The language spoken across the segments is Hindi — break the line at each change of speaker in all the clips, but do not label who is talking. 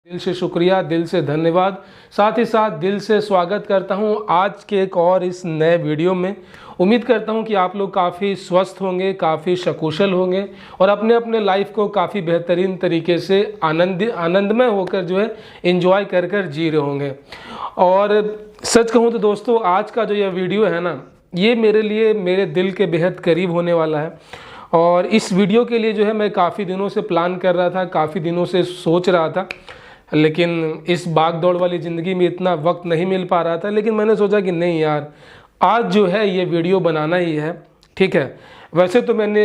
दिल से शुक्रिया, दिल से धन्यवाद, साथ ही साथ दिल से स्वागत करता हूं आज के एक और इस नए वीडियो में। उम्मीद करता हूं कि आप लोग काफ़ी स्वस्थ होंगे, काफ़ी सकुशल होंगे और अपने अपने लाइफ को काफ़ी बेहतरीन तरीके से आनंदमय होकर जो है एंजॉय कर कर जी रहे होंगे। और सच कहूं तो दोस्तों, आज का जो यह वीडियो है ना, ये मेरे लिए मेरे दिल के बेहद करीब होने वाला है। और इस वीडियो के लिए जो है मैं काफ़ी दिनों से प्लान कर रहा था, काफ़ी दिनों से सोच रहा था, लेकिन इस भाग दौड़ वाली ज़िंदगी में इतना वक्त नहीं मिल पा रहा था। लेकिन मैंने सोचा कि नहीं यार, आज जो है ये वीडियो बनाना ही है। ठीक है, वैसे तो मैंने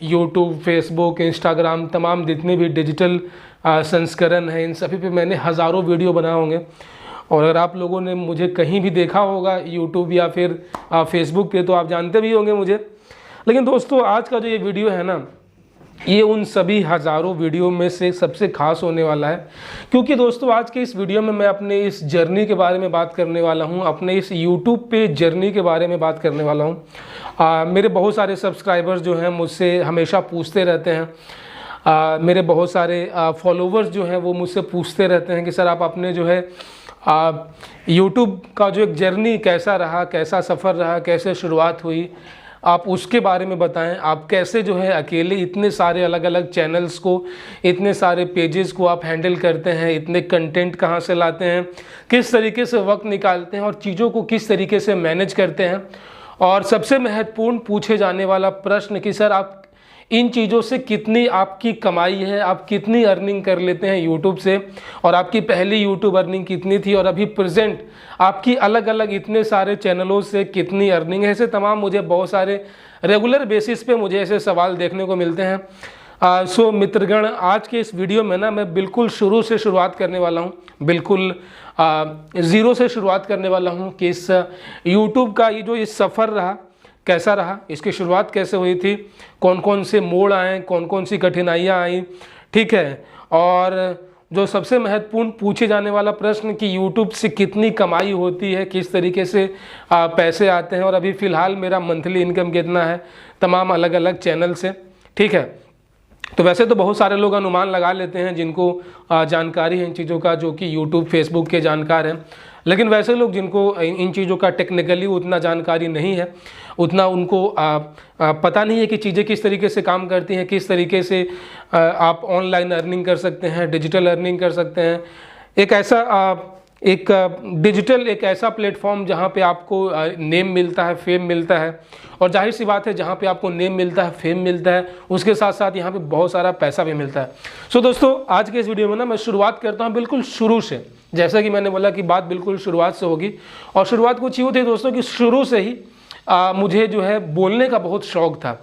यूट्यूब, फेसबुक, इंस्टाग्राम, तमाम जितने भी डिजिटल संस्करण हैं, इन सभी पे मैंने हज़ारों वीडियो बनाए होंगे। और अगर आप लोगों ने मुझे कहीं भी देखा होगा यूट्यूब या फिर फेसबुक पे, तो आप जानते भी होंगे मुझे। लेकिन दोस्तों, आज का जो ये वीडियो है ना, ये उन सभी हज़ारों वीडियो में से सबसे खास होने वाला है। क्योंकि दोस्तों, आज के इस वीडियो में मैं अपने इस जर्नी के बारे में बात करने वाला हूँ, अपने इस यूट्यूब पे जर्नी के बारे में बात करने वाला हूँ। मेरे बहुत सारे सब्सक्राइबर्स जो हैं मुझसे हमेशा पूछते रहते हैं, मेरे बहुत सारे फॉलोवर्स जो हैं वो मुझसे पूछते रहते हैं कि सर आप अपने जो है यूट्यूब का जो एक जर्नी कैसा रहा, कैसा सफ़र रहा, कैसे शुरुआत हुई, आप उसके बारे में बताएं। आप कैसे जो है अकेले इतने सारे अलग अलग चैनल्स को, इतने सारे पेजेस को आप हैंडल करते हैं, इतने कंटेंट कहां से लाते हैं, किस तरीके से वक्त निकालते हैं और चीज़ों को किस तरीके से मैनेज करते हैं। और सबसे महत्वपूर्ण पूछे जाने वाला प्रश्न कि सर आप इन चीज़ों से कितनी आपकी कमाई है, आप कितनी अर्निंग कर लेते हैं यूट्यूब से, और आपकी पहली यूट्यूब अर्निंग कितनी थी और अभी प्रेजेंट आपकी अलग अलग इतने सारे चैनलों से कितनी अर्निंग है। ऐसे तमाम मुझे बहुत सारे रेगुलर बेसिस पे मुझे ऐसे सवाल देखने को मिलते हैं। सो मित्रगण, आज के इस वीडियो में ना मैं बिल्कुल शुरू से शुरुआत करने वाला हूँ, बिल्कुल ज़ीरो से शुरुआत करने वाला हूँ कि इस यूट्यूब का ये जो इस सफ़र रहा कैसा रहा, इसकी शुरुआत कैसे हुई थी, कौन कौन से मोड़ आए, कौन कौन सी कठिनाइयाँ आई। ठीक है, और जो सबसे महत्वपूर्ण पूछे जाने वाला प्रश्न कि यूट्यूब से कितनी कमाई होती है, किस तरीके से पैसे आते हैं, और अभी फ़िलहाल मेरा मंथली इनकम कितना है तमाम अलग अलग चैनल से। ठीक है, तो वैसे तो बहुत सारे लोग अनुमान लगा लेते हैं जिनको जानकारी है इन चीज़ों का, जो कि यूट्यूब, फेसबुक के जानकार हैं। लेकिन वैसे लोग जिनको इन चीज़ों का टेक्निकली उतना जानकारी नहीं है, उतना उनको पता नहीं है कि चीज़ें किस तरीके से काम करती हैं, किस तरीके से आप ऑनलाइन अर्निंग कर सकते हैं, डिजिटल अर्निंग कर सकते हैं। एक डिजिटल एक ऐसा प्लेटफॉर्म जहाँ पे आपको नेम मिलता है, फेम मिलता है, और जाहिर सी बात है जहाँ पे आपको नेम मिलता है, फेम मिलता है, उसके साथ साथ यहाँ पे बहुत सारा पैसा भी मिलता है। सो दोस्तों, आज के इस वीडियो में ना मैं शुरुआत करता हूँ बिल्कुल शुरू से। जैसा कि मैंने बोला कि बात बिल्कुल शुरुआत से होगी, और शुरुआत कुछ यूँ थी दोस्तों कि शुरू से ही मुझे जो है बोलने का बहुत शौक़ था।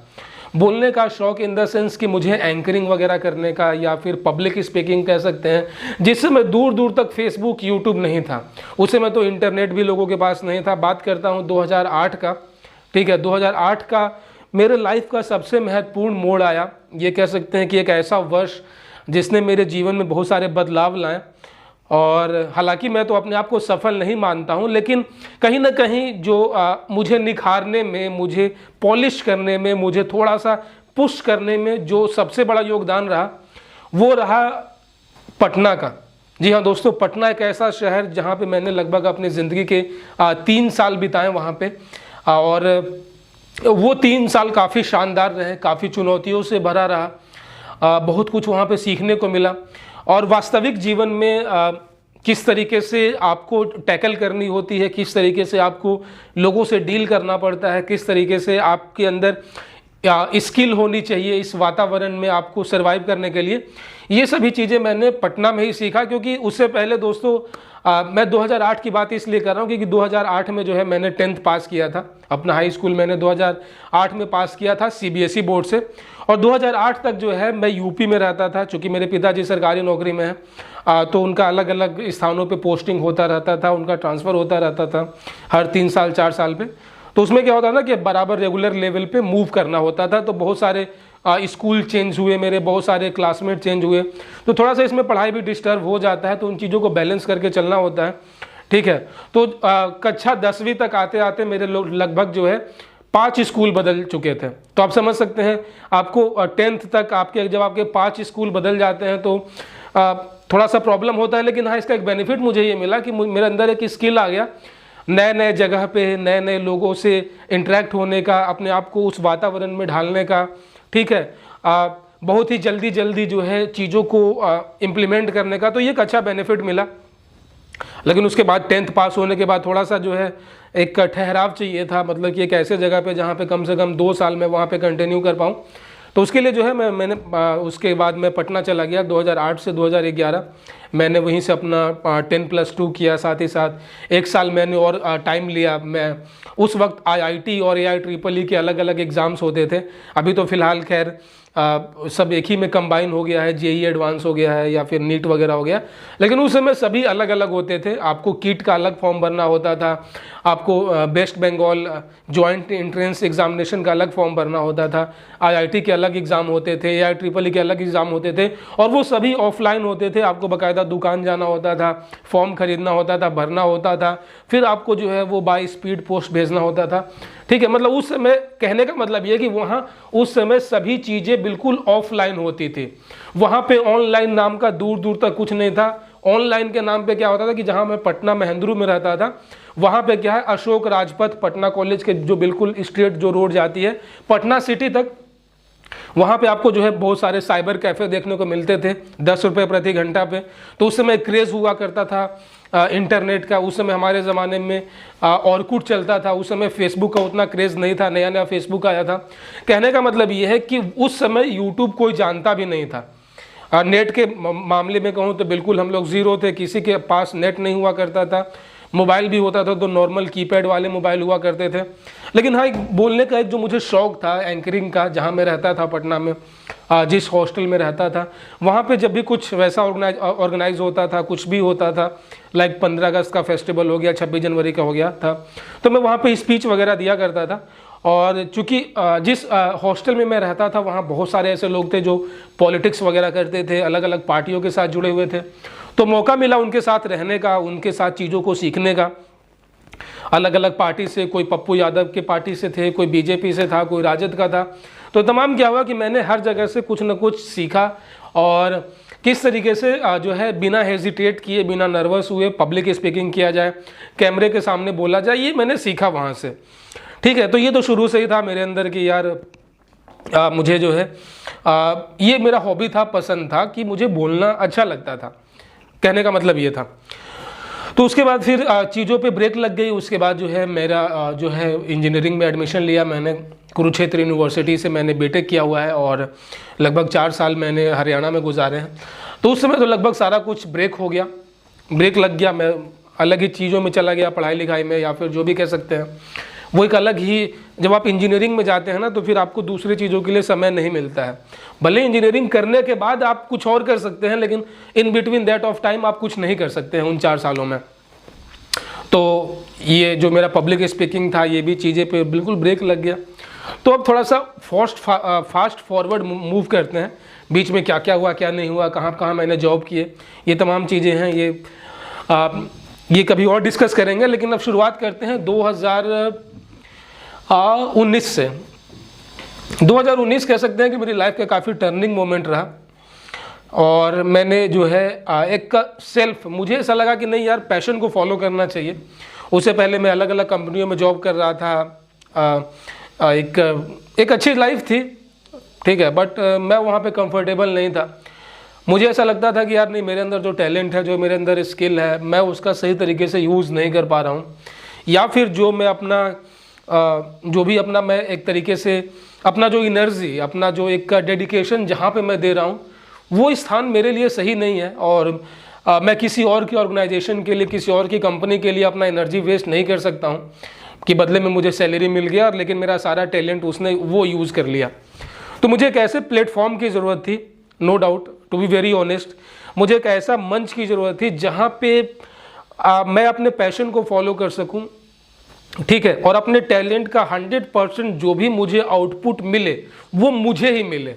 बोलने का शौक़ इन द सेंस कि मुझे एंकरिंग वगैरह करने का, या फिर पब्लिक स्पीकिंग कह सकते हैं, जिससे मैं दूर दूर तक फेसबुक, यूट्यूब नहीं था। उस समय तो इंटरनेट भी लोगों के पास नहीं था। बात करता हूँ 2008 का। ठीक है, 2008 का मेरे लाइफ का सबसे महत्वपूर्ण मोड़ आया। ये कह सकते हैं कि एक ऐसा वर्ष जिसने मेरे जीवन में बहुत सारे बदलाव लाए। और हालांकि मैं तो अपने आप को सफल नहीं मानता हूं, लेकिन कहीं ना कहीं जो मुझे निखारने में, मुझे पॉलिश करने में, मुझे थोड़ा सा पुश करने में जो सबसे बड़ा योगदान रहा, वो रहा पटना का। जी हाँ दोस्तों, पटना एक ऐसा शहर जहां पे मैंने लगभग अपनी ज़िंदगी के 3 साल बिताए वहां पे। और वो 3 साल काफ़ी शानदार रहे, काफ़ी चुनौतियों से भरा रहा। बहुत कुछ वहाँ पे सीखने को मिला, और वास्तविक जीवन में किस तरीके से आपको टैकल करनी होती है, किस तरीके से आपको लोगों से डील करना पड़ता है, किस तरीके से आपके अंदर स्किल होनी चाहिए इस वातावरण में आपको सर्वाइव करने के लिए, ये सभी चीज़ें मैंने पटना में ही सीखा। क्योंकि उससे पहले दोस्तों मैं 2008 की बात इसलिए कर रहा हूँ क्योंकि 2008 में जो है मैंने 10th पास किया था। अपना हाई स्कूल मैंने 2008 में पास किया था CBSE बोर्ड से, और 2008 तक जो है मैं यूपी में रहता था। चूँकि मेरे पिताजी सरकारी नौकरी में हैं, तो उनका अलग अलग स्थानों पे पोस्टिंग होता रहता था, उनका ट्रांसफ़र होता रहता था हर 3 साल 4 साल पे। तो उसमें क्या होता था कि बराबर रेगुलर लेवल पे मूव करना होता था। तो बहुत सारे स्कूल चेंज हुए, मेरे बहुत सारे क्लासमेट चेंज हुए, तो थोड़ा सा इसमें पढ़ाई भी डिस्टर्ब हो जाता है। तो उन चीज़ों को बैलेंस करके चलना होता है। ठीक है, तो कक्षा 10वीं तक आते आते मेरे लगभग जो है 5 स्कूल बदल चुके थे। तो आप समझ सकते हैं, आपको 10th तक आपके जब आपके 5 स्कूल बदल जाते हैं तो थोड़ा सा प्रॉब्लम होता है, लेकिन हाँ इसका एक बेनिफिट मुझे ये मिला कि मेरे अंदर एक स्किल आ गया, नए नए जगह पे नए नए लोगों से इंटरेक्ट होने का, अपने आप को उस वातावरण में ढालने का, ठीक है, बहुत ही जल्दी जल्दी जो है चीज़ों को इम्प्लीमेंट करने का, तो ये एक अच्छा बेनिफिट मिला। लेकिन उसके बाद 10th पास होने के बाद थोड़ा सा जो है एक ठहराव चाहिए था, मतलब कि एक ऐसे जगह पे जहाँ पे कम से कम 2 साल में वहाँ पे कंटिन्यू कर पाऊँ। तो उसके लिए जो है मैंने उसके बाद मैं पटना चला गया 2008 से 2011। मैंने वहीं से अपना 10+2 किया, साथ ही साथ 1 साल मैंने और टाइम लिया। मैं उस वक्त IIT और AIEEE के अलग अलग एग्ज़ाम्स होते थे। अभी तो फ़िलहाल खैर सब एक ही में कंबाइन हो गया है, JEE एडवांस हो गया है या फिर नीट वगैरह हो गया, लेकिन उस समय सभी अलग अलग होते थे। आपको कीट का अलग फॉर्म भरना होता था, आपको West Bengal joint entrance examination का अलग फॉर्म भरना होता था, IIT के अलग एग्ज़ाम होते थे, AIEEE के अलग एग्ज़ाम होते थे, और वो सभी ऑफलाइन होते थे। आपको बाकायदा दुकान जाना होता था, फॉर्म खरीदना होता था, भरना होता था, फिर आपको जो है वो बाय स्पीड पोस्ट भेजना होता था, ठीक है। मतलब उस समय, कहने का मतलब ये कि वहाँ उस समय सभी चीज़ें बिल्कुल ऑफलाइन होती थी। वहाँ पे ऑनलाइन नाम का दूर दूर तक कुछ नहीं था। ऑनलाइन के नाम पे क्या होता था कि जहाँ मैं पटना महेंद्रू में रहता था, वहाँ पे क्या है, अशोक राजपथ पटना कॉलेज के जो बिल्कुल स्ट्रेट जो रोड जाती है पटना सिटी तक, वहाँ पे आपको जो है बहुत सारे साइबर कैफ़े देखने को मिलते थे 10 रुपये प्रति घंटा पे। तो उस समय क्रेज़ हुआ करता था इंटरनेट का। उस समय हमारे ज़माने में ऑरकुट चलता था, उस समय फेसबुक का उतना क्रेज़ नहीं था, नया नया फेसबुक आया था। कहने का मतलब ये है कि उस समय यूट्यूब कोई जानता भी नहीं था। नेट के मामले में कहूँ तो बिल्कुल हम लोग ज़ीरो थे, किसी के पास नेट नहीं हुआ करता था। मोबाइल भी होता था तो नॉर्मल कीपैड वाले मोबाइल हुआ करते थे। लेकिन हाँ, एक बोलने का एक जो मुझे शौक़ था एंकरिंग का, जहाँ मैं रहता था पटना में, जिस हॉस्टल में रहता था, वहाँ पे जब भी कुछ वैसा ऑर्गेनाइज होता था, कुछ भी होता था, लाइक 15 अगस्त का फेस्टिवल हो गया, 26 जनवरी का हो गया था, तो मैं वहाँ पे स्पीच वगैरह दिया करता था। और चूँकि जिस हॉस्टल में मैं रहता था वहाँ बहुत सारे ऐसे लोग थे जो पॉलिटिक्स वगैरह करते थे, अलग अलग पार्टियों के साथ जुड़े हुए थे। तो मौका मिला उनके साथ रहने का, उनके साथ चीज़ों को सीखने का। अलग अलग पार्टी से, कोई पप्पू यादव के पार्टी से थे, कोई BJP से था, कोई राजद का था। तो तमाम क्या हुआ कि मैंने हर जगह से कुछ न कुछ सीखा, और किस तरीके से जो है बिना हेजिटेट किए, बिना नर्वस हुए पब्लिक स्पीकिंग किया जाए, कैमरे के सामने बोला जाए, ये मैंने सीखा वहाँ से, ठीक है। तो ये तो शुरू से ही था मेरे अंदर कि यार मुझे जो है ये मेरा हॉबी था, पसंद था कि मुझे बोलना अच्छा लगता था, कहने का मतलब ये था। तो उसके बाद फिर चीज़ों पे ब्रेक लग गई। उसके बाद जो है मेरा जो है इंजीनियरिंग में एडमिशन लिया मैंने, कुरुक्षेत्र यूनिवर्सिटी से मैंने बीटेक किया हुआ है, और लगभग 4 साल मैंने हरियाणा में गुजारे हैं। तो उस समय तो लगभग सारा कुछ ब्रेक हो गया, ब्रेक लग गया, मैं अलग ही चीज़ों में चला गया, पढ़ाई लिखाई में, या फिर जो भी कह सकते हैं। वो एक अलग ही, जब आप इंजीनियरिंग में जाते हैं ना, तो फिर आपको दूसरी चीज़ों के लिए समय नहीं मिलता है। भले इंजीनियरिंग करने के बाद आप कुछ और कर सकते हैं, लेकिन in between that of time आप कुछ नहीं कर सकते हैं उन 4 सालों में। तो ये जो मेरा पब्लिक स्पीकिंग था, ये भी चीज़ें पे बिल्कुल ब्रेक लग गया। तो अब थोड़ा सा फास्ट फॉरवर्ड मूव करते हैं, बीच में क्या क्या हुआ, क्या नहीं हुआ, कहाँ कहाँ मैंने जॉब किए, ये तमाम चीज़ें हैं, ये कभी और डिस्कस करेंगे। लेकिन अब शुरुआत करते हैं 2019 से। 2019 कह सकते हैं कि मेरी लाइफ का काफ़ी टर्निंग मोमेंट रहा, और मैंने जो है एक सेल्फ, मुझे ऐसा लगा कि नहीं यार, पैशन को फॉलो करना चाहिए। उससे पहले मैं अलग अलग कंपनियों में जॉब कर रहा था, एक अच्छी लाइफ थी, ठीक है, बट मैं वहाँ पे कंफर्टेबल नहीं था। मुझे ऐसा लगता था कि यार नहीं, मेरे अंदर जो टैलेंट है, जो मेरे अंदर स्किल है, मैं उसका सही तरीके से यूज़ नहीं कर पा रहा हूँ, या फिर जो मैं अपना जो भी अपना मैं एक तरीके से अपना जो एनर्जी, अपना जो एक डेडिकेशन जहाँ पे मैं दे रहा हूँ, वो स्थान मेरे लिए सही नहीं है। और मैं किसी और की ऑर्गेनाइजेशन के लिए, किसी और की कंपनी के लिए अपना एनर्जी वेस्ट नहीं कर सकता हूँ कि बदले में मुझे सैलरी मिल गया, और लेकिन मेरा सारा टैलेंट उसने वो यूज़ कर लिया। तो मुझे एक ऐसे प्लेटफॉर्म की ज़रूरत थी, no doubt, to be very honest, मुझे एक ऐसा मंच की ज़रूरत थी जहाँ पे मैं अपने पैशन को फॉलो कर सकूँ, ठीक है, और अपने टैलेंट का 100% जो भी मुझे आउटपुट मिले वो मुझे ही मिले,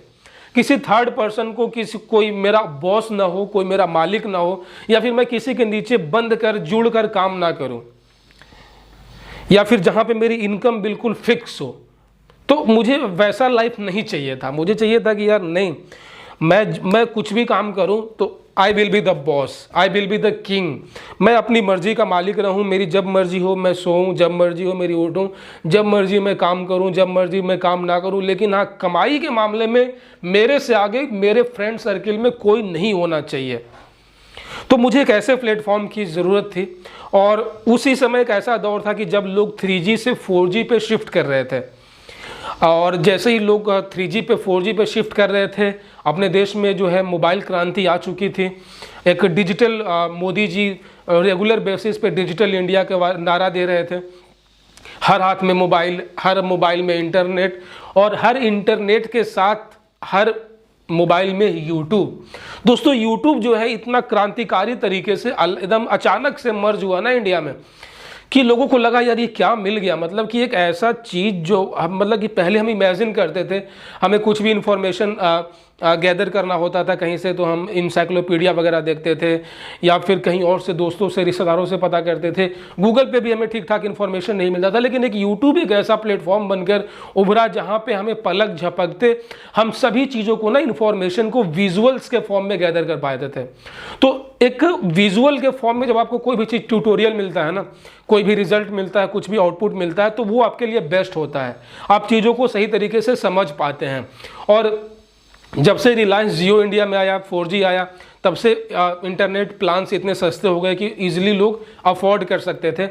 किसी थर्ड पर्सन को, कोई मेरा बॉस ना हो, कोई मेरा मालिक ना हो, या फिर मैं किसी के नीचे बंद कर जुड़ कर काम ना करूं, या फिर जहां पे मेरी इनकम बिल्कुल फिक्स हो। तो मुझे वैसा लाइफ नहीं चाहिए था। मुझे चाहिए था कि यार नहीं, मैं कुछ भी काम करूं तो I will be the boss, I will be the king. मैं अपनी मर्जी का मालिक रहूं, मेरी जब मर्जी हो मैं सोऊं, जब मर्जी हो मेरी उठूं, जब मर्जी मैं काम करूं, जब मर्जी मैं काम ना करूं। लेकिन हाँ, कमाई के मामले में मेरे से आगे मेरे फ्रेंड सर्किल में कोई नहीं होना चाहिए। तो मुझे एक ऐसे प्लेटफॉर्म की ज़रूरत थी, और उसी समय एक ऐसा दौर था कि जब लोग 3G से 4G पे शिफ्ट कर रहे थे। और जैसे ही लोग 3G पे 4G पे शिफ्ट कर रहे थे, अपने देश में जो है मोबाइल क्रांति आ चुकी थी। एक digital Modi ji regular basis पे डिजिटल इंडिया के नारा दे रहे थे। हर हाथ में मोबाइल, हर मोबाइल में इंटरनेट, और हर इंटरनेट के साथ हर मोबाइल में यूट्यूब। दोस्तों, यूट्यूब जो है इतना क्रांतिकारी तरीके से एकदम अचानक से मर्ज हुआ ना इंडिया में, कि लोगों को लगा यार ये क्या मिल गया। मतलब कि एक ऐसा चीज़ जो हम, मतलब कि पहले हम इमेजिन करते थे, हमें कुछ भी इंफॉर्मेशन गैदर करना होता था कहीं से, तो हम इंसाइक्लोपीडिया वगैरह देखते थे, या फिर कहीं और से दोस्तों से, रिश्तेदारों से पता करते थे। गूगल पे भी हमें ठीक ठाक इन्फॉर्मेशन नहीं मिलता था। लेकिन एक यूट्यूब एक ऐसा प्लेटफॉर्म बनकर उभरा जहाँ पे हमें पलक झपकते हम सभी चीज़ों को ना, इन्फॉर्मेशन को विजुअल्स के फॉर्म में गैदर कर पाते थे। तो एक विजुअल के फॉर्म में जब आपको कोई भी चीज़, ट्यूटोरियल मिलता है ना, कोई भी रिजल्ट मिलता है, कुछ भी आउटपुट मिलता है, तो वो आपके लिए बेस्ट होता है। आप चीज़ों को सही तरीके से समझ पाते हैं। और जब से रिलायंस जियो इंडिया में आया, 4G आया, तब से इंटरनेट प्लान्स इतने सस्ते हो गए कि इजीली लोग अफोर्ड कर सकते थे।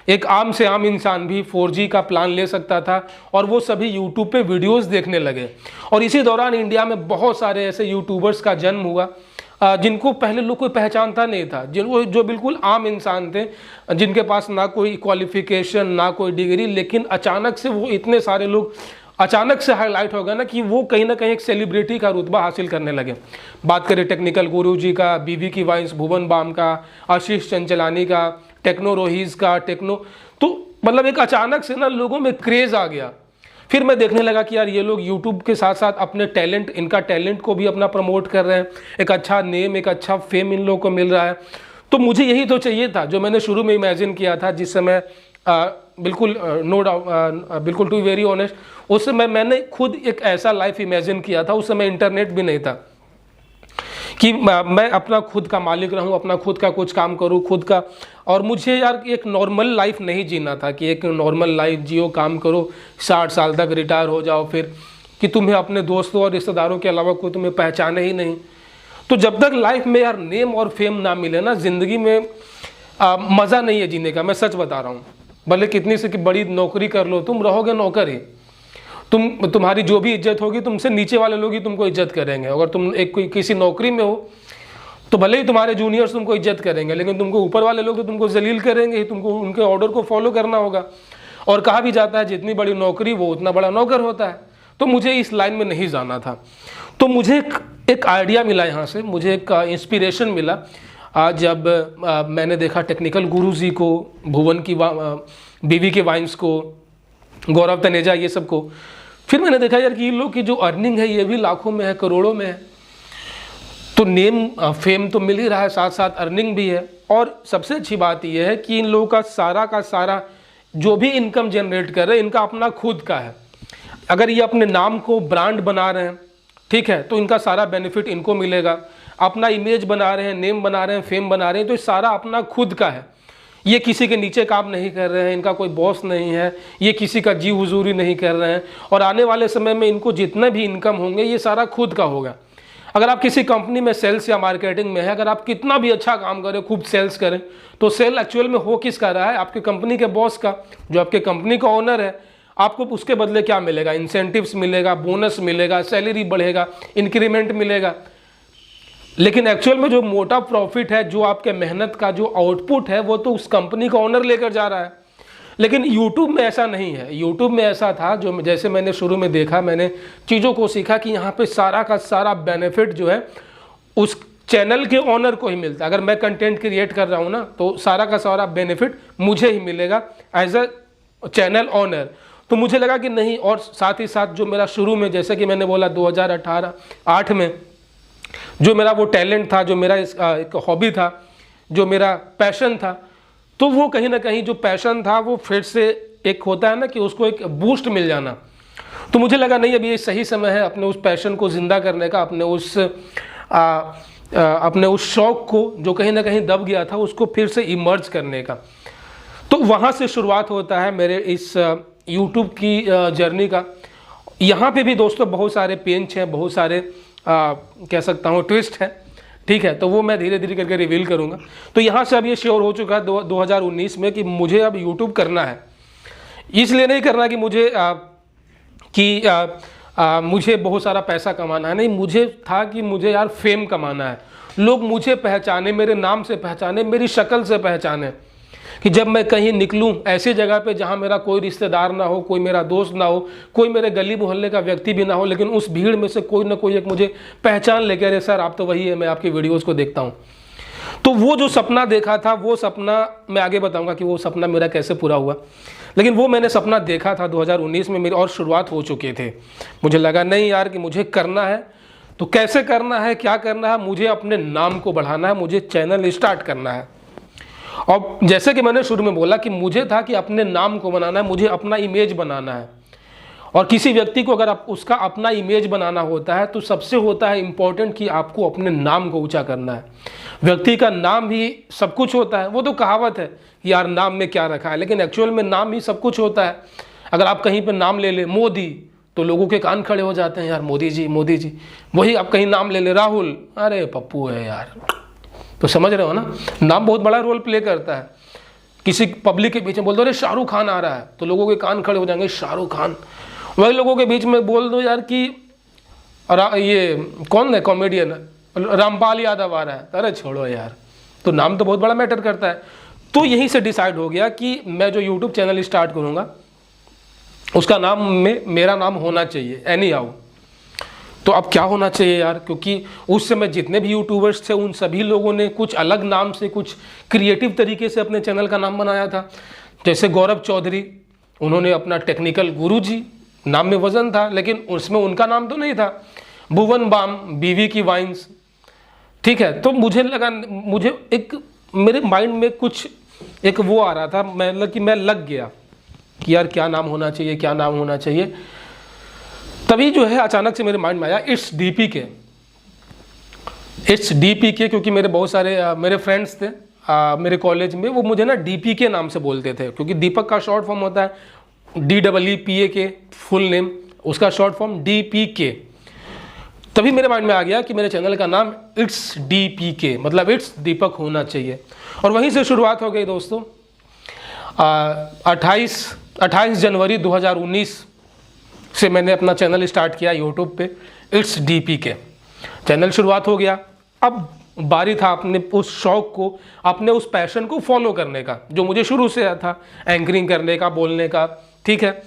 एक आम से आम इंसान भी 4G का प्लान ले सकता था, और वो सभी यूट्यूब पे वीडियोस देखने लगे। और इसी दौरान इंडिया में बहुत सारे ऐसे यूट्यूबर्स का जन्म हुआ जिनको पहले लोग कोई पहचानता नहीं था, जो बिल्कुल आम इंसान थे, जिनके पास ना कोई क्वालिफिकेशन, ना कोई डिग्री, लेकिन अचानक से वो इतने सारे लोग अचानक से हाईलाइट हो गए ना, कि वो कहीं ना कहीं एक सेलिब्रिटी का रुतबा हासिल करने लगे। बात करें टेक्निकल गुरु जी का, बीवी की वाइन्स, भुवन बाम का, आशीष चंचलानी का, टेक्नो रोहीज का, तो मतलब एक अचानक से ना लोगों में क्रेज आ गया। फिर मैं देखने लगा कि यार ये लोग यूट्यूब के साथ साथ अपने टैलेंट, इनका टैलेंट को भी अपना प्रमोट कर रहे हैं। एक अच्छा नेम, एक अच्छा फेम इन लोगों को मिल रहा है। तो मुझे यही तो चाहिए था जो मैंने शुरू में इमेजिन किया था, जिस समय बिल्कुल नो डाउट, बिल्कुल टू वेरी ऑनेस्ट, उस समय मैंने खुद एक ऐसा लाइफ इमेजिन किया था। उस समय इंटरनेट भी नहीं था कि मैं अपना खुद का मालिक रहूं, अपना खुद का कुछ काम करूं खुद का। और मुझे यार एक नॉर्मल लाइफ नहीं जीना था कि एक नॉर्मल लाइफ जियो, काम करो, 60 साल तक रिटायर हो जाओ, फिर कि तुम्हें अपने दोस्तों और रिश्तेदारों के अलावा कोई तुम्हें पहचाने ही नहीं। तो जब तक लाइफ में यार नेम और फेम ना मिले ना, ज़िंदगी में मज़ा नहीं है जीने का। मैं सच बता रहा हूँ, भले कितनी से कि बड़ी नौकरी कर लो, तुम रहोगे नौकर ही। तुम्हारी जो भी इज्जत होगी, तुमसे नीचे वाले लोग ही तुमको इज्जत करेंगे। अगर तुम एक कोई किसी नौकरी में हो, तो भले ही तुम्हारे जूनियर्स तुमको इज्जत करेंगे, लेकिन तुमको ऊपर वाले लोग तो तुमको जलील करेंगे ही। तुमको उनके ऑर्डर को फॉलो करना होगा। और कहा भी जाता है जितनी बड़ी नौकरी वो उतना बड़ा नौकर होता है। तो मुझे इस लाइन में नहीं जाना था। तो मुझे एक आइडिया मिला यहाँ से, मुझे एक इंस्पिरेशन मिला आज जब मैंने देखा टेक्निकल गुरु जी को, भुवन की बीवी के वाइन्स को, गौरव तनेजा, ये सब को। फिर मैंने देखा यार कि इन लोग की जो अर्निंग है ये भी लाखों में है, करोड़ों में है। तो नेम फेम तो मिल ही रहा है, साथ साथ अर्निंग भी है। और सबसे अच्छी बात यह है कि इन लोगों का सारा जो भी इनकम जनरेट कर रहे हैं, इनका अपना खुद का है। अगर ये अपने नाम को ब्रांड बना रहे हैं, ठीक है, तो इनका सारा बेनिफिट इनको मिलेगा। अपना इमेज बना रहे हैं, नेम बना रहे हैं, फेम बना रहे हैं, तो ये सारा अपना खुद का है। ये किसी के नीचे काम नहीं कर रहे हैं, इनका कोई बॉस नहीं है, ये किसी का जी हुजूरी नहीं कर रहे हैं। और आने वाले समय में इनको जितने भी इनकम होंगे, ये सारा खुद का होगा। अगर आप किसी कंपनी में सेल्स या मार्केटिंग में है, अगर आप कितना भी अच्छा काम करें, खूब सेल्स करें, तो सेल एक्चुअल में हो किसका रहा है? आपके कंपनी के बॉस का, जो आपके कंपनी का ओनर है। आपको उसके बदले क्या मिलेगा? इंसेंटिव्स मिलेगा, बोनस मिलेगा, सैलरी बढ़ेगा, इंक्रीमेंट मिलेगा। लेकिन एक्चुअल में जो मोटा प्रॉफिट है, जो आपके मेहनत का जो आउटपुट है, वो तो उस कंपनी का ओनर लेकर जा रहा है। लेकिन यूट्यूब में ऐसा नहीं है। यूट्यूब में ऐसा था, जो जैसे मैंने शुरू में देखा, मैंने चीज़ों को सीखा कि यहाँ पे सारा का सारा बेनिफिट जो है उस चैनल के ओनर को ही मिलता है। अगर मैं कंटेंट क्रिएट कर रहा हूँ ना, तो सारा का सारा बेनिफिट मुझे ही मिलेगा एज अ चैनल ओनर। तो मुझे लगा कि नहीं, और साथ ही साथ जो मेरा शुरू में, जैसे कि मैंने बोला 2008 में जो मेरा वो टैलेंट था, जो मेरा एक हॉबी था, जो मेरा पैशन था, तो वो कहीं ना कहीं जो पैशन था वो फिर से एक होता है ना कि उसको एक बूस्ट मिल जाना। तो मुझे लगा नहीं, अभी ये सही समय है अपने उस पैशन को ज़िंदा करने का, अपने उस अपने उस शौक़ को जो कहीं ना कहीं दब गया था उसको फिर से इमर्ज करने का। तो वहाँ से शुरुआत होता है मेरे इस यूट्यूब की जर्नी का। यहाँ पे भी दोस्तों बहुत सारे पेंच हैं, बहुत सारे कह सकता हूँ ट्विस्ट हैं, ठीक है। तो वो मैं धीरे धीरे करके रिवील करूँगा। तो यहाँ से अब ये श्योर हो चुका है 2019 में कि मुझे अब यूट्यूब करना है। इसलिए नहीं करना कि मुझे बहुत सारा पैसा कमाना है, नहीं, मुझे था कि मुझे यार फेम कमाना है, लोग मुझे पहचाने, मेरे नाम से पहचाने, मेरी शक्ल से पहचाने, कि जब मैं कहीं निकलूं ऐसी जगह पे जहां मेरा कोई रिश्तेदार ना हो, कोई मेरा दोस्त ना हो, कोई मेरे गली मोहल्ले का व्यक्ति भी ना हो, लेकिन उस भीड़ में से कोई ना कोई एक मुझे पहचान लेके, अरे सर आप तो वही है, मैं आपकी वीडियोस को देखता हूँ। तो वो जो सपना देखा था, वो सपना मैं आगे बताऊंगा कि वो सपना मेरा कैसे पूरा हुआ, लेकिन वो मैंने सपना देखा था 2019 में मेरी, और शुरुआत हो चुके थे। मुझे लगा नहीं यार कि मुझे करना है, तो कैसे करना है, क्या करना है, मुझे अपने नाम को बढ़ाना है, मुझे चैनल स्टार्ट करना है। और जैसे कि मैंने शुरू में बोला कि मुझे था कि अपने नाम को बनाना है, मुझे अपना इमेज बनाना है। और किसी व्यक्ति को अगर आप उसका अपना इमेज बनाना होता है तो सबसे होता है इम्पोर्टेंट कि आपको अपने नाम को ऊंचा करना है। व्यक्ति का नाम ही सब कुछ होता है। वो तो कहावत है कि यार नाम में क्या रखा है, लेकिन एक्चुअल में नाम ही सब कुछ होता है। अगर आप कहीं पर नाम ले ले मोदी, तो लोगों के कान खड़े हो जाते हैं, यार मोदी जी मोदी जी। वही आप कहीं नाम ले ले राहुल, अरे पप्पू है यार। तो समझ रहे हो ना, नाम बहुत बड़ा रोल प्ले करता है। किसी पब्लिक के बीच में बोल दो अरे शाहरुख खान आ रहा है, तो लोगों के कान खड़े हो जाएंगे, शाहरुख खान। वही लोगों के बीच में बोल दो यार कि ये कौन है कॉमेडियन, रामपाल यादव आ रहा है, अरे छोड़ो यार। तो नाम तो बहुत बड़ा मैटर करता है। तो यहीं से डिसाइड हो गया कि मैं जो यूट्यूब चैनल स्टार्ट करूँगा उसका नाम में मेरा नाम होना चाहिए एनी हाउ। तो अब क्या होना चाहिए यार, क्योंकि उस समय जितने भी यूट्यूबर्स थे उन सभी लोगों ने कुछ अलग नाम से, कुछ क्रिएटिव तरीके से अपने चैनल का नाम बनाया था। जैसे गौरव चौधरी, उन्होंने अपना टेक्निकल गुरुजी, नाम में वजन था लेकिन उसमें उनका नाम तो नहीं था। भुवन बाम, बीवी की वाइन्स, ठीक है। तो मुझे लगा, मुझे एक मेरे माइंड में कुछ एक वो आ रहा था, मैं लग गया कि यार क्या नाम होना चाहिए, क्या नाम होना चाहिए। तभी जो है अचानक से मेरे माइंड में आया इट्स डीपीके। इट्स डीपीके, क्योंकि मेरे बहुत सारे मेरे फ्रेंड्स थे मेरे कॉलेज में, वो मुझे ना डीपीके नाम से बोलते थे, क्योंकि दीपक का शॉर्ट फॉर्म होता है DEEPAK, फुल नेम, उसका शॉर्ट फॉर्म DPK। तभी मेरे माइंड में आ गया कि मेरे चैनल का नाम इट्स DPK, मतलब इट्स दीपक होना चाहिए। और वहीं से शुरुआत हो गई दोस्तों। 28 जनवरी 2019 से मैंने अपना चैनल स्टार्ट किया यूट्यूब पे, इट्स DPK चैनल शुरुआत हो गया। अब बारी था अपने उस शौक़ को, अपने उस पैशन को फॉलो करने का जो मुझे शुरू से था, एंकरिंग करने का, बोलने का, ठीक है।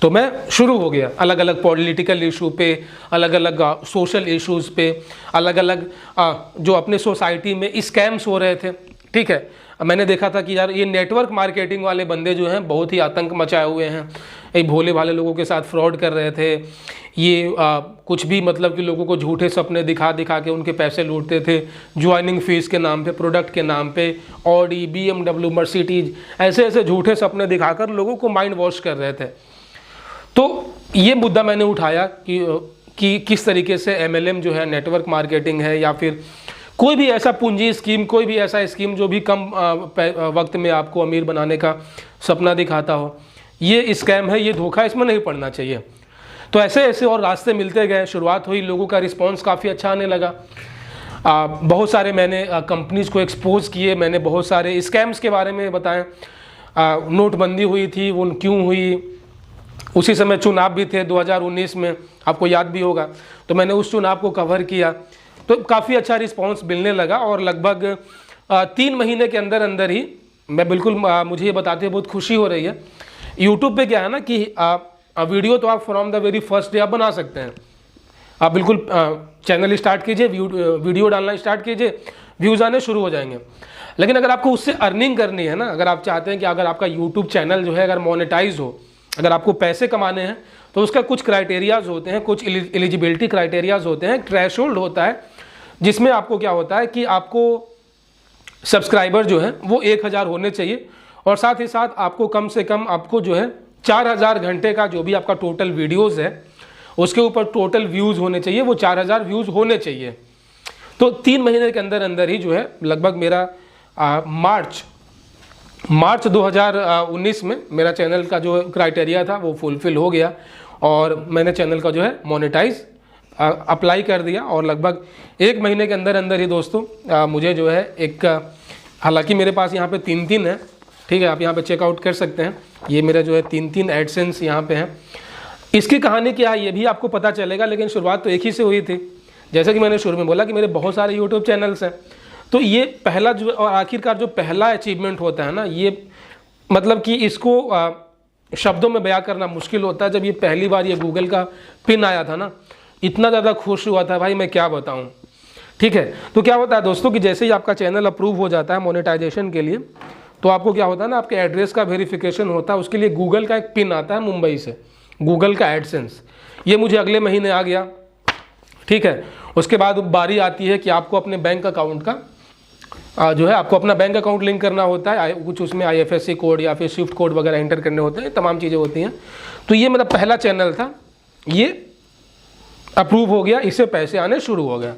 तो मैं शुरू हो गया अलग अलग पॉलिटिकल इशू पे, अलग अलग सोशल इश्यूज़ पे, अलग अलग जो अपने सोसाइटी में स्कैम्स हो रहे थे, ठीक है। मैंने देखा था कि यार ये नेटवर्क मार्केटिंग वाले बंदे जो हैं बहुत ही आतंक मचाए हुए हैं, ये भोले भाले लोगों के साथ फ्रॉड कर रहे थे। ये कुछ भी मतलब कि लोगों को झूठे सपने दिखा दिखा के उनके पैसे लूटते थे, ज्वाइनिंग फीस के नाम पे, प्रोडक्ट के नाम पे, ऑडी, BMW, मर्सिडीज, ऐसे ऐसे झूठे सपने दिखाकर लोगों को माइंड वॉश कर रहे थे। तो ये मुद्दा मैंने उठाया कि किस तरीके से MLM जो है, नेटवर्क मार्केटिंग है, या फिर कोई भी ऐसा पूंजी स्कीम, कोई भी ऐसा स्कीम जो भी कम वक्त में आपको अमीर बनाने का सपना दिखाता हो, ये स्कैम है, ये धोखा, इसमें नहीं पड़ना चाहिए। तो ऐसे ऐसे और रास्ते मिलते गए, शुरुआत हुई, लोगों का रिस्पांस काफ़ी अच्छा आने लगा। बहुत सारे मैंने कंपनीज़ को एक्सपोज किए, मैंने बहुत सारे स्कैम्स के बारे में बताएं। नोटबंदी हुई थी, वो क्यों हुई, उसी समय चुनाव भी थे 2019 में, आपको याद भी होगा। तो मैंने उस चुनाव को कवर किया, तो काफ़ी अच्छा रिस्पांस मिलने लगा। और लगभग 3 महीने के अंदर अंदर ही मैं बिल्कुल, मुझे ये बताते हुए बहुत खुशी हो रही है। यूट्यूब पे क्या है ना कि वीडियो तो आप from the very first day आप बना सकते हैं। आप बिल्कुल चैनल स्टार्ट कीजिए, वीडियो डालना स्टार्ट कीजिए, व्यूज़ आने शुरू हो जाएंगे। लेकिन अगर आपको उससे अर्निंग करनी है ना, अगर आप चाहते हैं कि अगर आपका यूट्यूब चैनल जो है अगर मोनेटाइज हो, अगर आपको पैसे कमाने हैं, तो उसका कुछ क्राइटेरियाज होते हैं, कुछ एलिजिबिलिटी क्राइटेरियाज होते हैं, थ्रेशोल्ड होता है, जिसमें आपको क्या होता है कि आपको सब्सक्राइबर जो है वो 1000 होने चाहिए, और साथ ही साथ आपको कम से कम आपको जो है 4000 घंटे का जो भी आपका टोटल वीडियोज़ है उसके ऊपर टोटल व्यूज़ होने चाहिए, वो 4000 व्यूज़ होने चाहिए। तो 3 महीने के अंदर अंदर ही जो है लगभग मेरा मार्च 2019 में मेरा चैनल का जो क्राइटेरिया था वो फुलफिल हो गया और मैंने चैनल का जो है मोनेटाइज अप्लाई कर दिया। और लगभग 1 महीने के अंदर अंदर ही दोस्तों मुझे जो है एक, हालांकि मेरे पास यहाँ पे 3 है, ठीक है, आप यहाँ पे चेकआउट कर सकते हैं। ये मेरा जो है 3 एडसेंस यहाँ पे हैं। इसकी कहानी क्या है ये भी आपको पता चलेगा, लेकिन शुरुआत तो एक ही से हुई थी। जैसे कि मैंने शुरू में बोला कि मेरे बहुत सारे यूट्यूब चैनल्स हैं, तो ये पहला जो और आखिरकार जो पहला अचीवमेंट होता है ना, ये मतलब कि इसको शब्दों में बयां करना मुश्किल होता है। जब ये पहली बार ये गूगल का पिन आया था ना, इतना ज़्यादा खुश हुआ था भाई, मैं क्या बताऊँ। ठीक है, तो क्या होता है दोस्तों कि जैसे ही आपका चैनल अप्रूव हो जाता है मोनेटाइजेशन के लिए, तो आपको क्या होता है ना, आपके एड्रेस का वेरिफिकेशन होता है, उसके लिए गूगल का एक पिन आता है मुंबई से, गूगल का एडसेंस। ये मुझे अगले महीने आ गया। ठीक है, उसके बाद बारी आती है कि आपको अपने बैंक अकाउंट का जो है आपको अपना बैंक अकाउंट लिंक करना होता है, कुछ उसमें IFSC कोड या फिर स्विफ्ट कोड वगैरह एंटर करने होते हैं, तमाम चीज़ें होती हैं। तो ये मेरा पहला चैनल था, ये अप्रूव हो गया, इससे पैसे आने शुरू हो गए।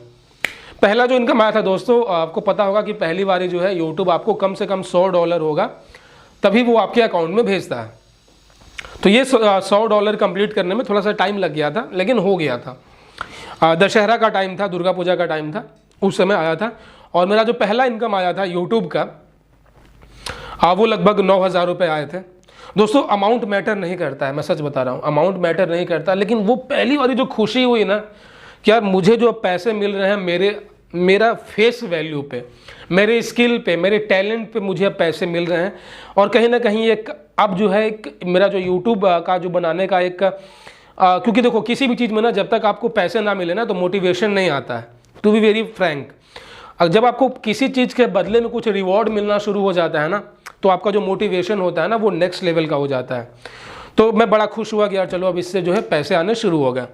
पहला जो इनकम आया था दोस्तों, आपको पता होगा कि पहली बारी जो है यूट्यूब आपको कम से कम $100 होगा, तभी वो आपके अकाउंट में भेजता है। तो ये $100 कंप्लीट करने में थोड़ा सा टाइम लग गया था, लेकिन हो गया था। दशहरा का टाइम था, दुर्गा पूजा का टाइम था, उस समय आया था। और मेरा जो पहला इनकम आया था यूट्यूब का, वो लगभग 9,000 रुपये आए थे। दोस्तों अमाउंट मैटर नहीं करता है, मैं सच बता रहा हूँ, अमाउंट मैटर नहीं करता, लेकिन वो पहली बारी जो खुशी हुई ना कि यार मुझे जो पैसे मिल रहे हैं मेरा फेस वैल्यू पे, मेरे स्किल पे, मेरे टैलेंट पे मुझे अब पैसे मिल रहे हैं। और कहीं ना कहीं एक अब जो है एक मेरा जो यूट्यूब का जो बनाने का एक क्योंकि देखो किसी भी चीज़ में ना जब तक आपको पैसे ना मिले ना तो मोटिवेशन नहीं आता है, टू बी वेरी फ्रैंक। जब आपको किसी चीज़ के बदले में कुछ रिवॉर्ड मिलना शुरू हो जाता है ना, तो आपका जो मोटिवेशन होता है ना वो नेक्स्ट लेवल का हो जाता है। तो मैं बड़ा खुश हुआ कि यार चलो अब इससे जो है पैसे आने शुरू हो गए।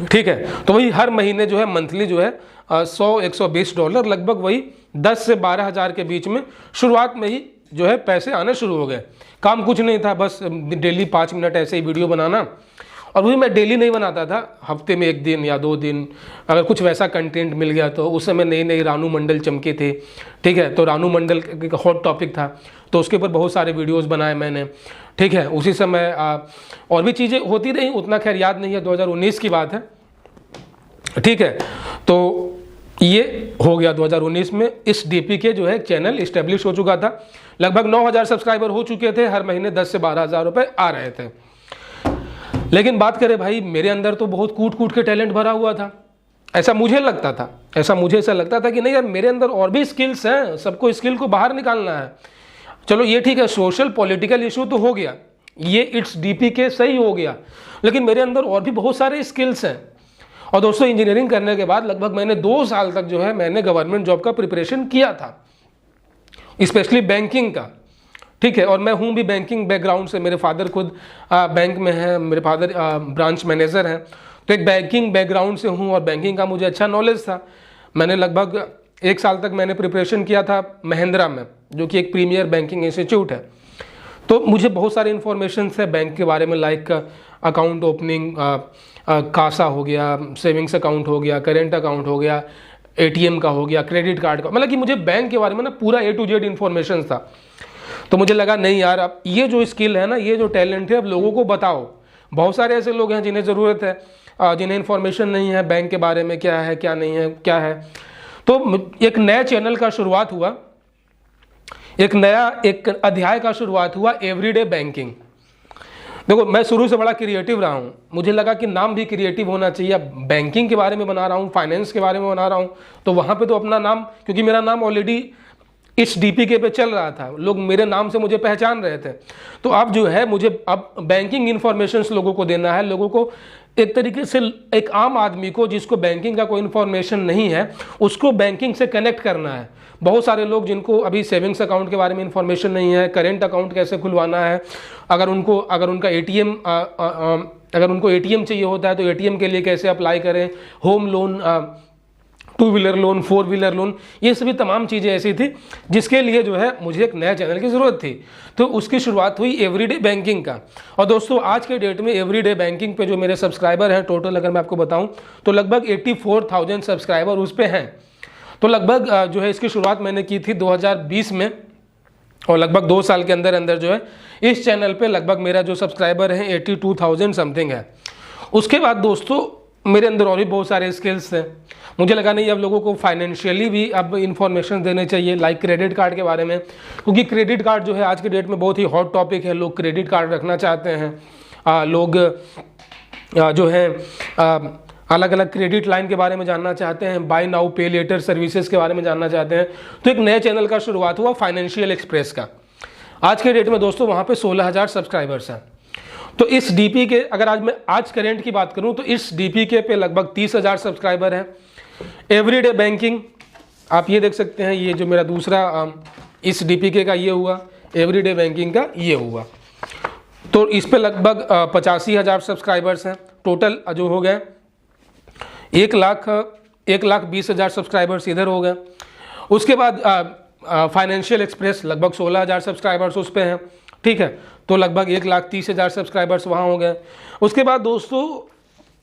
ठीक है, तो वही हर महीने जो है मंथली जो है $100-120 लगभग वही 10 से 12 हज़ार के बीच में शुरुआत में ही जो है पैसे आने शुरू हो गए। काम कुछ नहीं था, बस डेली 5 मिनट ऐसे ही वीडियो बनाना, और वही मैं डेली नहीं बनाता था, हफ्ते में 1 दिन या 2 दिन अगर कुछ वैसा कंटेंट मिल गया तो। उस समय नई नई रानू मंडल चमके थे, ठीक है, तो रानू मंडल एक हॉट टॉपिक था, तो उसके ऊपर बहुत सारे वीडियोस बनाए मैंने। ठीक है, उसी समय और भी चीज़ें होती रही, उतना खैर याद नहीं है, 2019 की बात है। ठीक है, तो ये हो गया 2019 में। इस DPK जो है चैनल इस्टेब्लिश हो चुका था, लगभग 9,000 सब्सक्राइबर हो चुके थे, हर महीने 10 से 12 हज़ार रुपये आ रहे थे। लेकिन बात करें भाई, मेरे अंदर तो बहुत कूट कूट के टैलेंट भरा हुआ था, ऐसा मुझे लगता था, ऐसा लगता था कि नहीं यार मेरे अंदर और भी स्किल्स हैं, सबको स्किल को बाहर निकालना है। चलो ये ठीक है, सोशल पॉलिटिकल इशू तो हो गया, ये इट्स DPK सही हो गया, लेकिन मेरे अंदर और भी बहुत सारे स्किल्स हैं। और दोस्तों इंजीनियरिंग करने के बाद लगभग मैंने 2 साल तक जो है मैंने गवर्नमेंट जॉब का प्रिपरेशन किया था, स्पेशली बैंकिंग का। ठीक है, और मैं हूँ भी बैंकिंग बैकग्राउंड से, मेरे फादर खुद बैंक में हैं, मेरे फादर ब्रांच मैनेजर हैं, तो एक बैंकिंग बैकग्राउंड से हूँ और बैंकिंग का मुझे अच्छा नॉलेज था। मैंने लगभग 1 साल तक मैंने प्रिपरेशन किया था महिंद्रा में, जो कि एक प्रीमियर बैंकिंग इंस्टीट्यूट है। तो मुझे बहुत सारे इन्फॉर्मेशन है बैंक के बारे में, लाइक अकाउंट ओपनिंग, कासा हो गया, सेविंग्स अकाउंट हो गया, करेंट अकाउंट हो गया, ATM का हो गया, क्रेडिट कार्ड का, मतलब कि मुझे बैंक के बारे में ना पूरा A to Z इन्फॉर्मेशन था। तो मुझे लगा नहीं यार, अब ये जो स्किल है ना, ये जो टैलेंट है, अब लोगों को बताओ। बहुत सारे ऐसे लोग हैं जिन्हें ज़रूरत है, जिन्हें इन्फॉर्मेशन नहीं है बैंक के बारे में, क्या है क्या नहीं है क्या है। तो एक नए चैनल का शुरुआत हुआ, एक अध्याय का शुरुआत हुआ, एवरीडे बैंकिंग। देखो मैं शुरू से बड़ा क्रिएटिव रहा हूँ, मुझे लगा कि नाम भी क्रिएटिव होना चाहिए। अब बैंकिंग के बारे में बना रहा हूँ, फाइनेंस के बारे में बना रहा हूँ, तो वहाँ पे तो अपना नाम, क्योंकि मेरा नाम ऑलरेडी इस DPK पे चल रहा था, लोग मेरे नाम से मुझे पहचान रहे थे। तो अब जो है मुझे अब बैंकिंग इन्फॉर्मेशन लोगों को देना है, लोगों को एक तरीके से, एक आम आदमी को जिसको बैंकिंग का कोई इन्फॉर्मेशन नहीं है उसको बैंकिंग से कनेक्ट करना है। बहुत सारे लोग जिनको अभी सेविंग्स अकाउंट के बारे में इन्फॉर्मेशन नहीं है, करेंट अकाउंट कैसे खुलवाना है, अगर उनका ATM चाहिए होता है तो ATM के लिए कैसे अप्लाई करें, home loan two wheeler loan, four wheeler loan, ये सभी तमाम चीज़ें ऐसी थी जिसके लिए जो है मुझे एक नया चैनल की ज़रूरत थी। तो उसकी शुरुआत हुई एवरीडे बैंकिंग का। और दोस्तों आज के डेट में एवरीडे बैंकिंग पे जो मेरे सब्सक्राइबर हैं टोटल अगर मैं आपको बताऊं तो लगभग 84,000 सब्सक्राइबर उस पर हैं। तो लगभग जो है इसकी शुरुआत मैंने की थी 2020 में, और लगभग 2 साल के अंदर अंदर जो है इस चैनल पे लगभग मेरा जो सब्सक्राइबर है 82,000 समथिंग है। उसके बाद दोस्तों मेरे अंदर और भी बहुत सारे स्किल्स हैं। मुझे लगा नहीं अब लोगों को फाइनेंशियली भी अब इंफॉर्मेशन देने चाहिए, लाइक क्रेडिट कार्ड के बारे में, क्योंकि क्रेडिट कार्ड जो है आज के डेट में बहुत ही हॉट टॉपिक है। लोग क्रेडिट कार्ड रखना चाहते हैं, लोग जो है अलग अलग क्रेडिट लाइन के बारे में जानना चाहते हैं, बाय नाउ पे लेटर सर्विसेज के बारे में जानना चाहते हैं। तो एक नए चैनल का शुरुआत हुआ फाइनेंशियल एक्सप्रेस का। आज के डेट में दोस्तों वहाँ पे 16,000 सब्सक्राइबर्स हैं। तो इस डीपी के अगर आज मैं आज करेंट की बात करूं तो इस डीपी के पे लगभग 30,000 सब्सक्राइबर हैं। एवरीडे बैंकिंग आप ये देख सकते हैं, ये जो मेरा दूसरा इस डीपीके का ये हुआ, एवरीडे बैंकिंग का ये हुआ। तो इस पे लगभग 85,000 सब्सक्राइबर्स हैं। टोटल जो हो गए 1,20,000 सब्सक्राइबर्स इधर हो गए। उसके बाद फाइनेंशियल एक्सप्रेस लगभग 16,000 सब्सक्राइबर्स उस पे हैं, ठीक है। तो लगभग 1,30,000 सब्सक्राइबर्स वहाँ हो गए। उसके बाद दोस्तों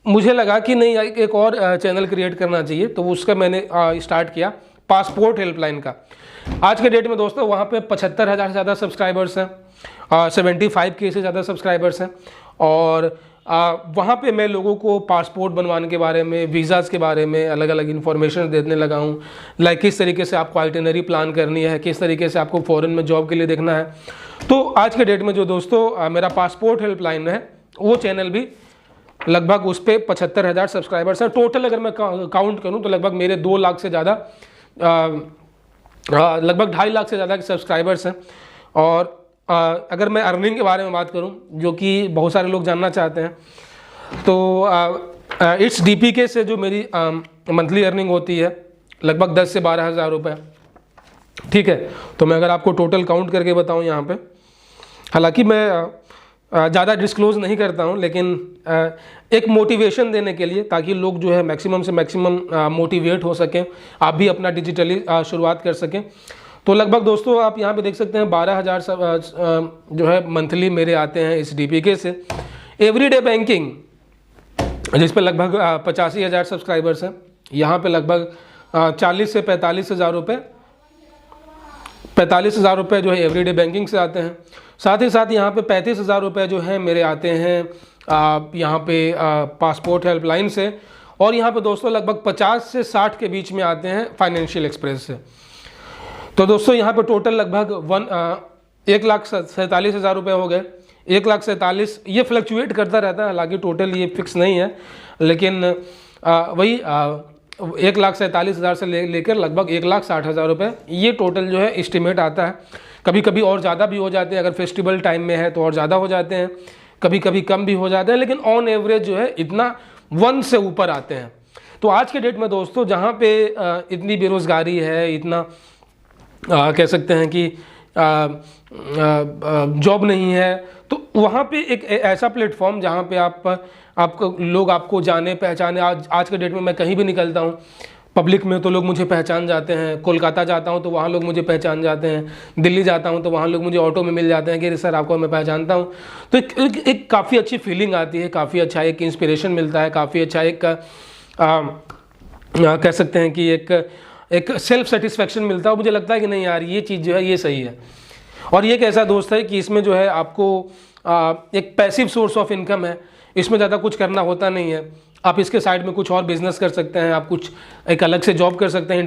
मुझे लगा कि नहीं एक और चैनल क्रिएट करना चाहिए, तो उसका मैंने स्टार्ट किया पासपोर्ट हेल्पलाइन का। आज के डेट में दोस्तों वहाँ पे 75,000 से ज़्यादा सब्सक्राइबर्स हैं, 75K से ज़्यादा सब्सक्राइबर्स हैं। और वहाँ पे मैं लोगों को पासपोर्ट बनवाने के बारे में, वीज़ाज़ के बारे में अलग अलग इन्फॉर्मेशन देने लगा हूँ, लाइक किस तरीके से आपको आइटिनरी प्लान करनी है, किस तरीके से आपको फॉरेन में जॉब के लिए देखना है। तो आज के डेट में जो दोस्तों मेरा पासपोर्ट हेल्पलाइन है वो चैनल भी लगभग उस पर 75,000 सब्सक्राइबर्स हैं। टोटल अगर मैं काउंट करूँ तो लगभग मेरे 2 लाख से ज़्यादा, लगभग 2.5 लाख से ज़्यादा सब्सक्राइबर्स हैं। और अगर मैं अर्निंग के बारे में बात करूं जो कि बहुत सारे लोग जानना चाहते हैं, तो इट्स डीपीके से जो मेरी मंथली अर्निंग होती है लगभग 10 से 12,000 रुपये, ठीक है। तो मैं अगर आपको टोटल काउंट करके बताऊं यहाँ पे, हालांकि मैं ज़्यादा डिस्क्लोज नहीं करता हूं, लेकिन एक मोटिवेशन देने के लिए, ताकि लोग जो है मैक्सिमम से मैक्सिमम मोटिवेट हो सकें, आप भी अपना डिजिटली शुरुआत कर सकें। तो लगभग दोस्तों आप यहाँ पे देख सकते हैं 12,000 जो है मंथली मेरे आते हैं इस डीपीके से। एवरीडे बैंकिंग जिस पे लगभग 85,000 सब्सक्राइबर्स हैं, यहाँ पे लगभग 40 से 45,000 रुपये, 45,000 रुपये जो है एवरीडे बैंकिंग से आते हैं। साथ ही साथ यहाँ पे 35,000 रुपये जो हैं मेरे आते हैं यहाँ पे पासपोर्ट हेल्पलाइन से। और यहाँ पे दोस्तों लगभग 50 से 60 के बीच में आते हैं फाइनेंशियल एक्सप्रेस से। तो दोस्तों यहाँ पे टोटल लगभग 1,47,000 रुपये हो गए। 1,47,000 ये फ्लक्चुएट करता रहता है, हालांकि टोटल ये फिक्स नहीं है, लेकिन वही 1,47,000 से लेकर लगभग 1,60,000 रुपये ये टोटल जो है एस्टिमेट आता है। कभी कभी और ज़्यादा भी हो जाते हैं, अगर फेस्टिवल टाइम में है तो और ज़्यादा हो जाते हैं, कभी कभी कम भी हो जाते हैं, लेकिन ऑन एवरेज जो है इतना 1 से ऊपर आते हैं। तो आज के डेट में दोस्तों जहाँ पे इतनी बेरोज़गारी है, इतना कह सकते हैं कि जॉब नहीं है, तो वहाँ पे एक ऐसा प्लेटफॉर्म जहाँ पे आपको लोग आपको जाने पहचाने। आज के डेट में मैं कहीं भी निकलता हूँ पब्लिक में तो लोग मुझे पहचान जाते हैं। कोलकाता जाता हूँ तो वहाँ लोग मुझे पहचान जाते हैं, दिल्ली जाता हूँ तो वहाँ लोग मुझे ऑटो में मिल जाते हैं कि सर आपको मैं पहचानता हूँ। तो एक काफ़ी अच्छी फीलिंग आती है, काफ़ी अच्छा एक इंस्पिरेशन मिलता है, काफ़ी अच्छा एक कह सकते हैं कि एक सेल्फ सेटिस्फेक्शन मिलता है। मुझे लगता है कि नहीं यार ये चीज़ जो है ये सही है। और ये एक ऐसा दोस्त है कि इसमें जो है आपको एक पैसिव सोर्स ऑफ इनकम है, इसमें ज़्यादा कुछ करना होता नहीं है। आप इसके साइड में कुछ और बिजनेस कर सकते हैं, आप कुछ एक अलग से जॉब कर सकते हैं।